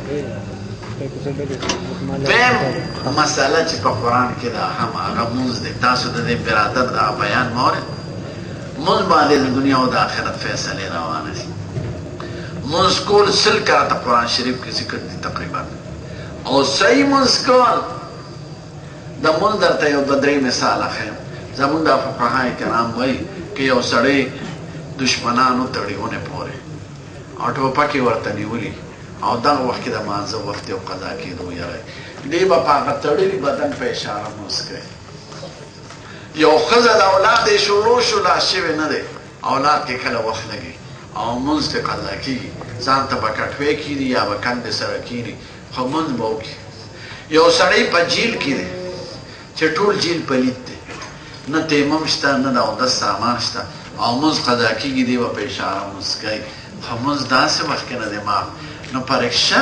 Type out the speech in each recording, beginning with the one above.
دیم مسئله چې په قرآن کې دا هم هغه مونځ دی. تاسو د دې برادر دا بیان مورد مونځ باندې د دنیا او د آخرت فیصلې روانه دي. مونځ کول 100 کرته قرآن شریف کې ذکر دي تقریبا. او صحیح مونځ کول د مونځ درته یو 2-3 مثاله ښیم. زمونږ د فقهای کرام وایي که یو سړی دشمنانو تړیونه پورې او ټوپکې ورته نیولي او دغه وخت کې د مانځه وخت یو قضا کېدو یری دی به په هغه تړلي بدن په اشاره مونځ کوي. یو ښځه د اولاد یې شروع شو لا شوی نه دی، اولاد کې کله وخت لګي او مونځ ته قضا کېږي، ځان ته به کټوې کېږي یا به کندې سره کېږي خو مونځ به وکړي. یو سړی په جیل کې دی چې ټول جیل پلید دی، نه تیمم شته نه د اودس سامان شته او مونځ قضا کېږي دی به په اشاره مونځ کوي. خو مونځ داسې وخت کې نه دی معاف. نو په رکشه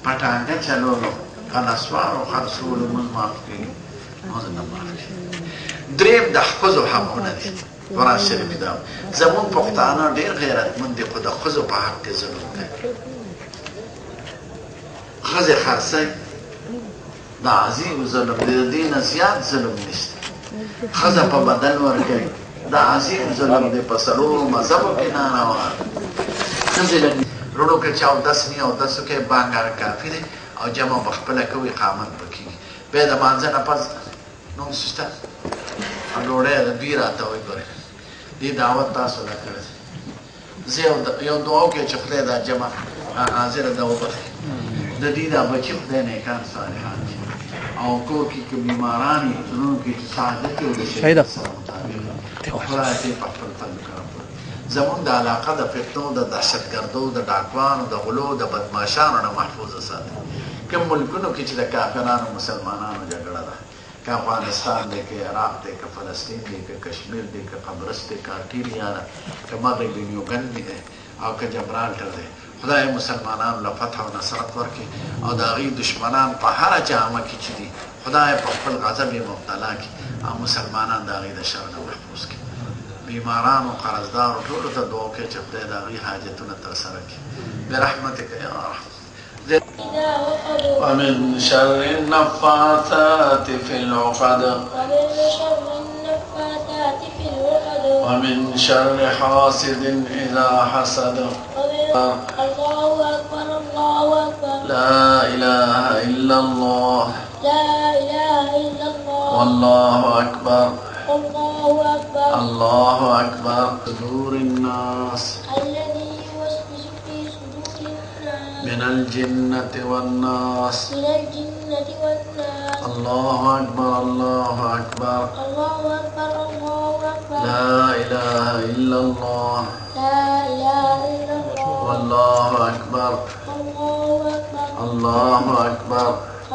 پټانګه چلولو په نسوارو خرڅولو مونځ معاف کېږي؟ مونځ نه معاف کېږي. دریم د ښځو حقونه دي. قرآن شریف دا زمونږ پښتانه ډېر غیرتمند دي خو د ښځو په حق کې ظلم کوي. ښځې خرڅوي د عظیم ظلم دی، د دې نه زیات ظلم نشته. ښځه په بدن ورکوي د عظیم ظلم دی. په څلورو مذهبو کې ناروا ښځې رڼو که چې اودس نی اودس وکړي بانګ هغه کافي دی او جمع به خپله کوي اقامت به کېږي. بیا د مانځه نه پس نور څه شته ډوډۍ د دوی راته وایي ګورې دې دعوت تاسو له کړی دی. زه یو دعا وکړې چې خدای دا جمع حاضره ده وبخښي د دې دا بچي خدای نیکان صالحان کړي او کور کې که بیماران وي زړونو کې چې سعادت وي د شریعت سره مطابق او خدای ته په خپل فضل کرم زمونږ د علاقه د فتنو د دهشتګردو د ډاکوانو د غلو د بدماشانو نه محفوظ وساتي. کوم ملکونو کې چې د کافرانو مسلمانانو جګړه ده، که افغانستان دی که عراق دی که فلسطین دی که کشمیر دی که قبرس دی که ارټیریا ده که مغرب نیوګند دی او که جبرالټر دی، خدای مسلمانانو له فتح او نصرت ورکړي او د هغوی دشمنان په هره جامه کې چې دي خدای په خپل غضب یې مبتلا کړي او مسلمانان د هغوی د شر نه محفوظ کړي. بیمارانو قرضدارو ټولو ته دعا وکړئ چې خدای د هغوی حاجتونه ترسره کړي برحمتک یا رحمت. ومن شر النفاثات في العقد ومن شر حاسد إذا حسد. الله أكبر الله أكبر لا إله إلا الله لا إله إلا الله والله أكبر الله أكبر الله أكبر. صدور الناس الذي يوسوس في صدور الناس من الجنة والناس. من الجنة والناس. الله أكبر الله أكبر الله أكبر الله أكبر لا إله إلا الله لا إله إلا الله والله أكبر الله أكبر الله أكبر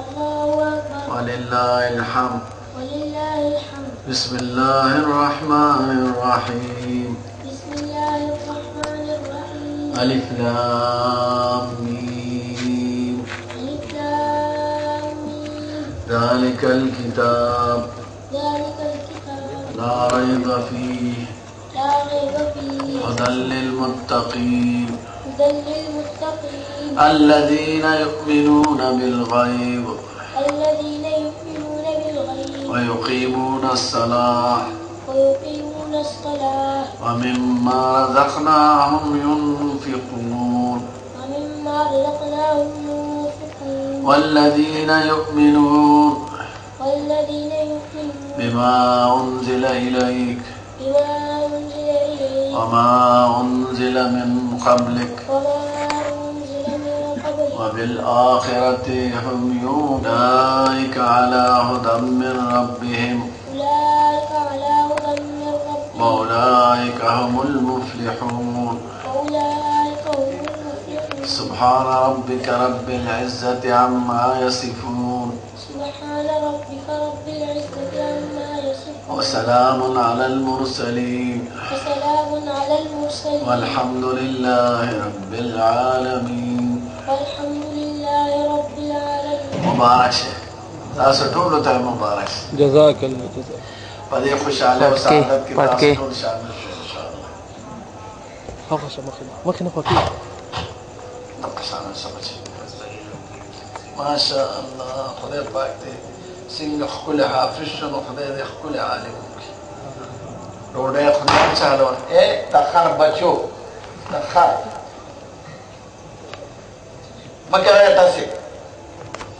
الله أكبر ولله الحمد. ولله الحمد. بسم الله الرحمن الرحيم. بسم الله الرحمن الرحيم. ألف لام ميم. ألف لام ميم. ذلك الكتاب ذلك الكتاب لا ريب فيه لا ريب فيه هدى للمتقين هدى للمتقين الذين يؤمنون بالغيب الذين يؤمنون بالغيب ويقيمون الصلاة ويقيمون الصلاة ومما رزقناهم ينفقون ومما رزقناهم ينفقون والذين يؤمنون بما أنزل إليك بما أنزل إليك وما أنزل من قبلك وبالآخرة هم يوقنون أولئك على هدى من ربهم وأولئك هم المفلحون. سبحان ربك رب العزة عما يصفون وسلام على المرسلين والحمد لله رب العالمين. مبارک شه تاسو ټول ته مبارک شه. جزاك الله جزاك. په دې خوشاله او سعادت کې تاسو ټول شامل شئ ان شاء الله. هغه څه مخې نه پکې نقصان سمجھ ماشاء الله خدای پاک دې څنګه ښکلی حافظ شو نو خدای دې ښکلی عالم وکړي ډوډۍ خدای چاله د خر بچو د خر مه کوئ تاسې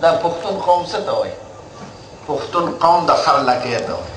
دا پښتون قوم څه ته وایي پښتون قوم د خر لکۍ ته وایي